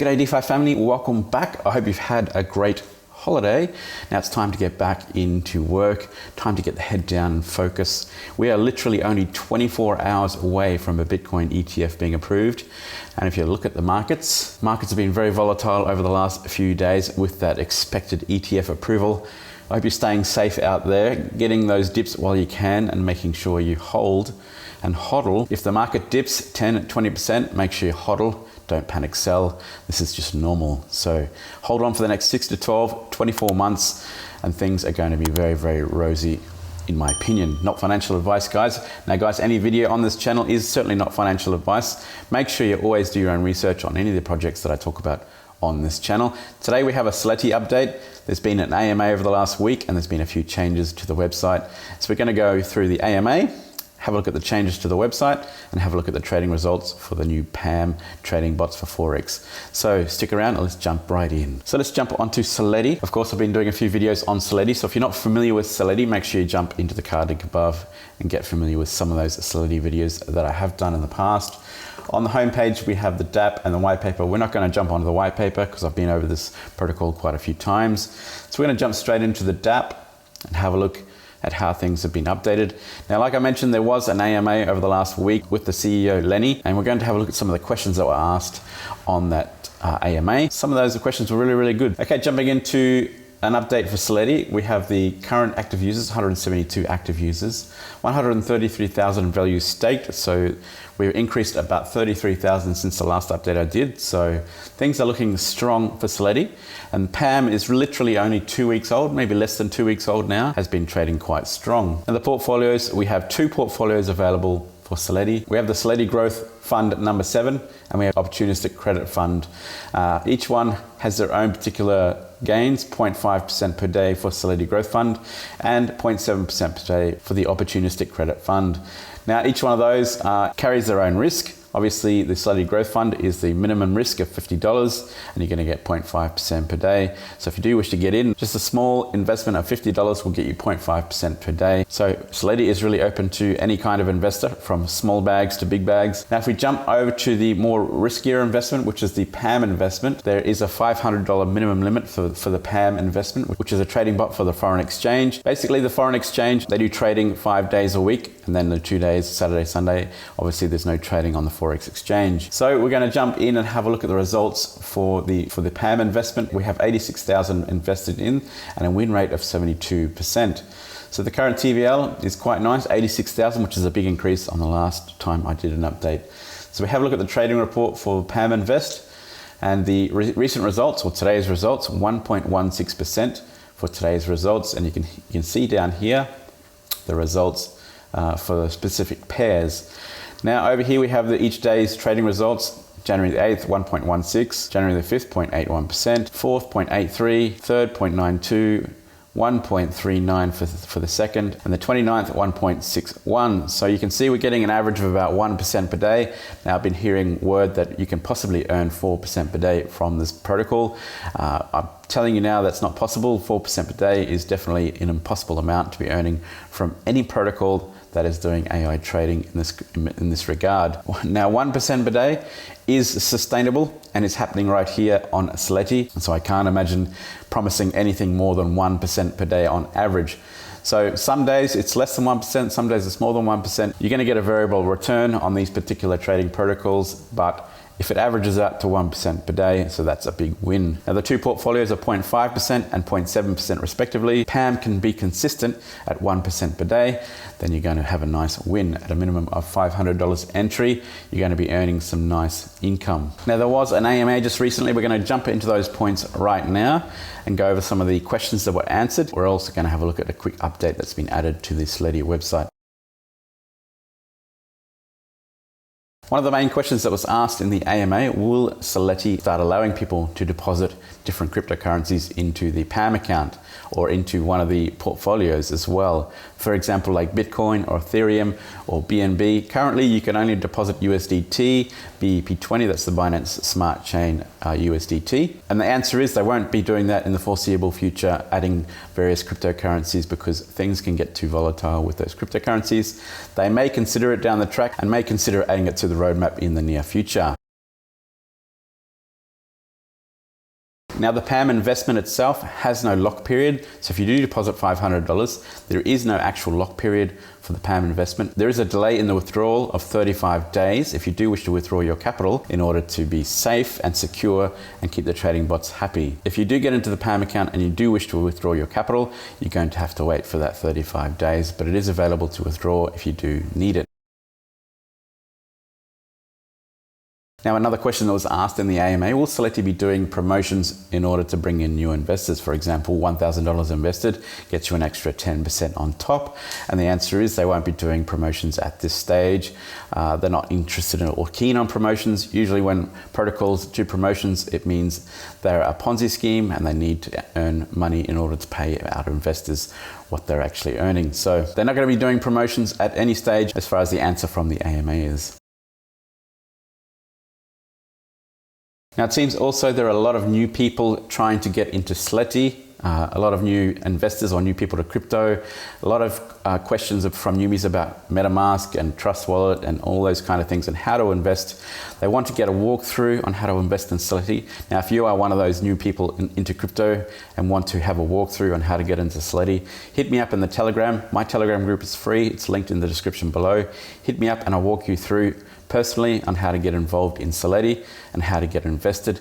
G'day DeFi family, welcome back. I hope you've had a great holiday. Now it's time to get back into work, time to get the head down and focus. We are literally only 24 hours away from a Bitcoin ETF being approved. And if you look at the markets have been very volatile over the last few days with that expected ETF approval. I hope you're staying safe out there, getting those dips while you can and making sure you hold and hodl. If the market dips 10, 20%, make sure you hodl. Don't panic sell. This is just normal. So hold on for the next 6 to 12, 24 months, and things are going to be very, very rosy, in my opinion. Not financial advice, guys. Now, guys, any video on this channel is certainly not financial advice. Make sure you always do your own research on any of the projects that I talk about on this channel. Today we have a Seletti update. There's been an AMA over the last week, and there's been a few changes to the website. So we're going to go through the AMA, have a look at the changes to the website, and have a look at the trading results for the new PAMM trading bots for Forex. So stick around and let's jump right in. So let's jump onto Seletti. Of course, I've been doing a few videos on Seletti. So if you're not familiar with Seletti, make sure you jump into the card link above and get familiar with some of those Seletti videos that I have done in the past. On the homepage, we have the DApp and the white paper. We're not going to jump onto the white paper because I've been over this protocol quite a few times. So we're going to jump straight into the DApp and have a look at how things have been updated. Now, like I mentioned, there was an AMA over the last week with the CEO, Lenny, and we're going to have a look at some of the questions that were asked on that AMA. Some of those questions were really, really good. Okay, jumping into an update for Seletti, we have the current active users, 172 active users, 133,000 value staked. So we've increased about 33,000 since the last update I did. So things are looking strong for Seletti. And PAMM is literally only 2 weeks old, maybe less than 2 weeks old now, has been trading quite strong. And the portfolios, we have 2 portfolios available for Seletti. We have the Seletti Growth Fund number 7, and we have Opportunistic Credit Fund. Each one has their own particular gains, 0.5% per day for Seletti Growth Fund and 0.7% per day for the Opportunistic Credit Fund. Now, each one of those carries their own risk. Obviously, the Seletti Growth Fund is the minimum risk of $50, and you're going to get 0.5% per day. So if you do wish to get in, just a small investment of $50 will get you 0.5% per day. So Seletti is really open to any kind of investor, from small bags to big bags. Now, if we jump over to the more riskier investment, which is the PAMM investment, there is a $500 minimum limit for the PAMM investment, which is a trading bot for the foreign exchange. Basically, the foreign exchange, they do trading 5 days a week, and then the 2 days, Saturday, Sunday, obviously there's no trading on the Forex exchange. So we're going to jump in and have a look at the results for the PAMM investment. We have 86,000 invested in and a win rate of 72%. So the current TVL is quite nice, 86,000, which is a big increase on the last time I did an update. So we have a look at the trading report for PAMM Invest, and the recent results, or today's results, 1.16% for today's results. And you can see down here the results for the specific pairs. Now over here we have each day's trading results. January the 8th, 1.16, January the 5th, 0.81%, 4th, 0.83, 3rd, 0.92, 1.39 for the second, and the 29th, 1.61. So you can see we're getting an average of about 1% per day. Now, I've been hearing word that you can possibly earn 4% per day from this protocol. I'm telling you now that's not possible. 4% per day is definitely an impossible amount to be earning from any protocol that is doing AI trading in this regard. Now, 1% per day is sustainable and is happening right here on Seletti. And so I can't imagine promising anything more than 1% per day on average. So some days it's less than 1%, some days it's more than 1%. You're going to get a variable return on these particular trading protocols, but if it averages out to 1% per day, so that's a big win. Now, the 2 portfolios are 0.5% and 0.7% respectively. PAMM can be consistent at 1% per day. Then you're going to have a nice win at a minimum of $500 entry. You're going to be earning some nice income. Now, there was an AMA just recently. We're going to jump into those points right now and go over some of the questions that were answered. We're also going to have a look at a quick update that's been added to the Seletti website. One of the main questions that was asked in the AMA, will Seletti start allowing people to deposit different cryptocurrencies into the PAMM account or into one of the portfolios as well? For example, like Bitcoin or Ethereum or BNB. Currently, you can only deposit USDT, BEP20, that's the Binance Smart Chain USDT. And the answer is they won't be doing that in the foreseeable future, adding various cryptocurrencies, because things can get too volatile with those cryptocurrencies. They may consider it down the track and may consider adding it to the roadmap in the near future. Now the PAMM investment itself has no lock period. So if you do deposit $500, there is no actual lock period for the PAMM investment. There is a delay in the withdrawal of 35 days if you do wish to withdraw your capital in order to be safe and secure and keep the trading bots happy. If you do get into the PAMM account and you do wish to withdraw your capital, you're going to have to wait for that 35 days, but it is available to withdraw if you do need it. Now, another question that was asked in the AMA, will Seletti be doing promotions in order to bring in new investors? For example, $1,000 invested gets you an extra 10% on top. And the answer is they won't be doing promotions at this stage. They're not interested in or keen on promotions. Usually when protocols do promotions, it means they're a Ponzi scheme and they need to earn money in order to pay out investors what they're actually earning. So they're not going to be doing promotions at any stage as far as the answer from the AMA is. Now it seems also there are a lot of new people trying to get into Seletti, a lot of new investors or new people to crypto, a lot of questions from newbies about MetaMask and Trust Wallet and all those kind of things and how to invest. They want to get a walkthrough on how to invest in Seletti. Now if you are one of those new people into crypto and want to have a walkthrough on how to get into Seletti, hit me up in the Telegram. My Telegram group is free, it's linked in the description below. Hit me up and I'll walk you through personally on how to get involved in Seletti and how to get invested.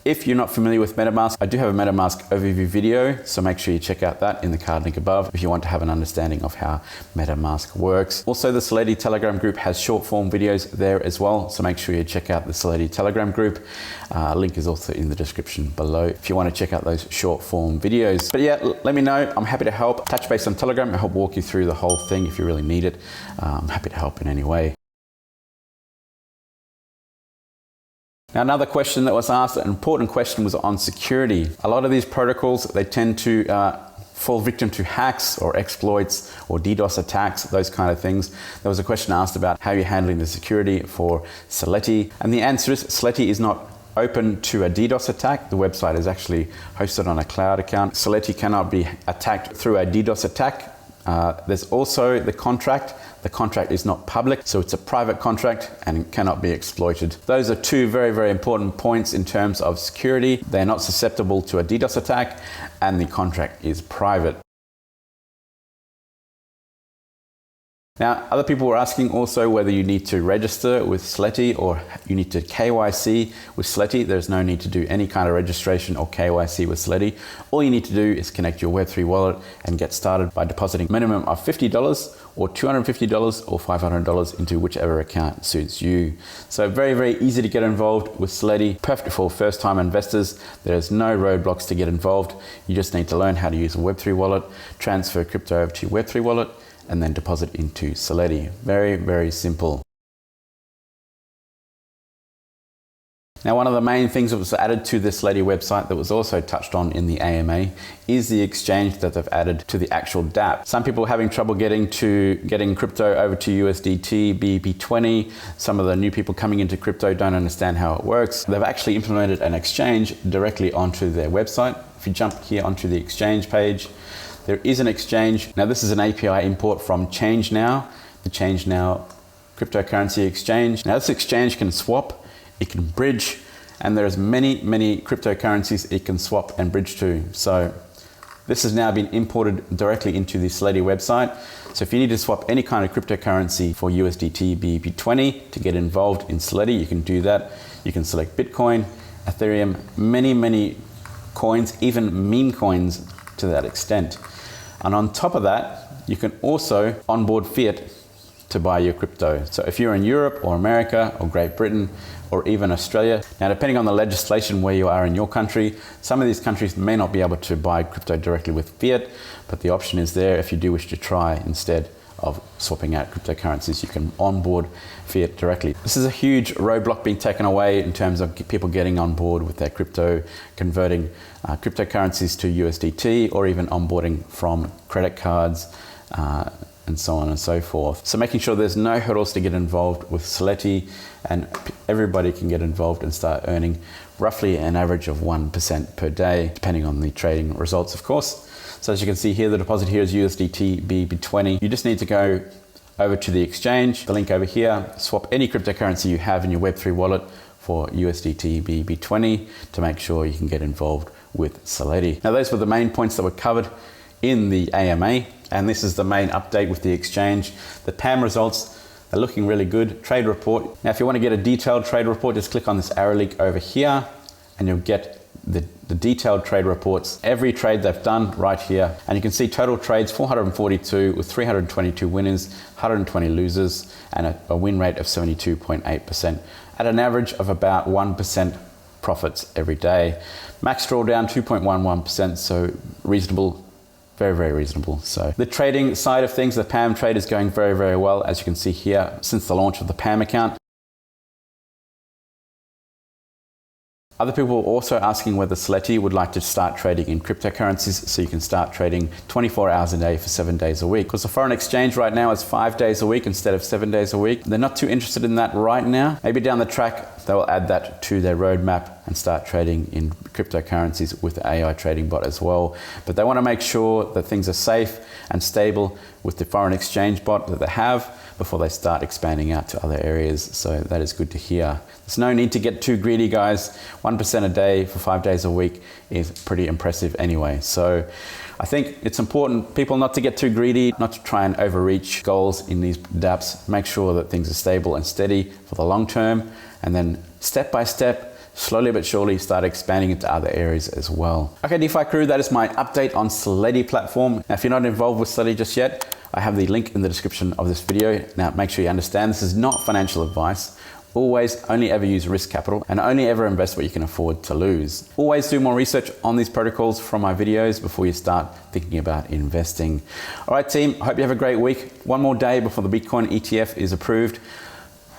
If you're not familiar with MetaMask, I do have a MetaMask overview video, so make sure you check out that in the card link above if you want to have an understanding of how MetaMask works. Also, the Seletti Telegram group has short form videos there as well, so make sure you check out the Seletti Telegram group. Link is also in the description below if you want to check out those short form videos. But yeah, let me know. I'm happy to help. Touch base on Telegram and help walk you through the whole thing if you really need it. I'm happy to help in any way. Now, another question that was asked, an important question, was on security. A lot of these protocols, they tend to fall victim to hacks or exploits or DDoS attacks, those kind of things. There was a question asked about how you're handling the security for Seletti. And the answer is Seletti is not open to a DDoS attack. The website is actually hosted on a cloud account. Seletti cannot be attacked through a DDoS attack. There's also the contract. The contract is not public, so it's a private contract and it cannot be exploited. Those are two very, very important points in terms of security. They're not susceptible to a DDoS attack and the contract is private. Now, other people were asking also whether you need to register with Seletti or you need to KYC with Seletti. There's no need to do any kind of registration or KYC with Seletti. All you need to do is connect your Web3 wallet and get started by depositing a minimum of $50 or $250 or $500 into whichever account suits you. So very, very easy to get involved with Seletti. Perfect for first-time investors. There's no roadblocks to get involved. You just need to learn how to use a Web3 wallet, transfer crypto over to your Web3 wallet, and then deposit into Seletti. Very, very simple. Now, one of the main things that was added to the Seletti website that was also touched on in the AMA is the exchange that they've added to the actual dApp. Some people are having trouble getting crypto over to USDT, BEP20. Some of the new people coming into crypto don't understand how it works. They've actually implemented an exchange directly onto their website. If you jump here onto the exchange page, there is an exchange. Now, this is an API import from ChangeNow, the ChangeNow cryptocurrency exchange. Now, this exchange can swap, it can bridge, and there's many, many cryptocurrencies it can swap and bridge to. So this has now been imported directly into the Seletti website. So if you need to swap any kind of cryptocurrency for USDT, BEP20 to get involved in Seletti, you can do that. You can select Bitcoin, Ethereum, many, many coins, even meme coins to that extent. And on top of that, you can also onboard fiat to buy your crypto. So if you're in Europe or America or Great Britain or even Australia, now depending on the legislation where you are in your country, some of these countries may not be able to buy crypto directly with fiat, but the option is there if you do wish to try instead of swapping out cryptocurrencies, you can onboard fiat directly. This is a huge roadblock being taken away in terms of people getting on board with their crypto, converting cryptocurrencies to USDT, or even onboarding from credit cards and so on and so forth. So making sure there's no hurdles to get involved with Seletti, and everybody can get involved and start earning roughly an average of 1% per day, depending on the trading results, of course. So as you can see here, the deposit here is USDT BEP20. You just need to go over to the exchange, the link over here, swap any cryptocurrency you have in your Web3 wallet for USDT BB20 to make sure you can get involved with Seletti. Now those were the main points that were covered in the AMA, and this is the main update with the exchange. The PAMM results are looking really good. Trade report. Now if you want to get a detailed trade report, just click on this arrow link over here and you'll get the detailed trade reports, every trade they've done right here. And you can see total trades 442 with 322 winners, 120 losers, and a win rate of 72.8% at an average of about 1% profits every day. Max drawdown 2.11%, so reasonable. Very, very reasonable. So the trading side of things, the PAMM trade is going very, very well, as you can see here, since the launch of the PAMM account. Other people are also asking whether Seletti would like to start trading in cryptocurrencies so you can start trading 24 hours a day for 7 days a week. Because the foreign exchange right now is 5 days a week instead of 7 days a week. They're not too interested in that right now. Maybe down the track, they'll add that to their roadmap and start trading in cryptocurrencies with the AI trading bot as well. But they want to make sure that things are safe and stable with the foreign exchange bot that they have before they start expanding out to other areas. So that is good to hear. There's no need to get too greedy, guys. 1% a day for 5 days a week is pretty impressive anyway. So I think it's important people not to get too greedy, not to try and overreach goals in these dApps. Make sure that things are stable and steady for the long term, and then step by step, slowly but surely start expanding into other areas as well. Okay, DeFi crew, that is my update on Seletti platform. Now, if you're not involved with Seletti just yet, I have the link in the description of this video. Now, make sure you understand this is not financial advice. Always only ever use risk capital and only ever invest what you can afford to lose. Always do more research on these protocols from my videos before you start thinking about investing. All right, team, I hope you have a great week. One more day before the Bitcoin ETF is approved.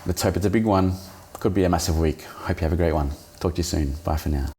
Let's hope it's a big one. Could be a massive week. Hope you have a great one. Talk to you soon. Bye for now.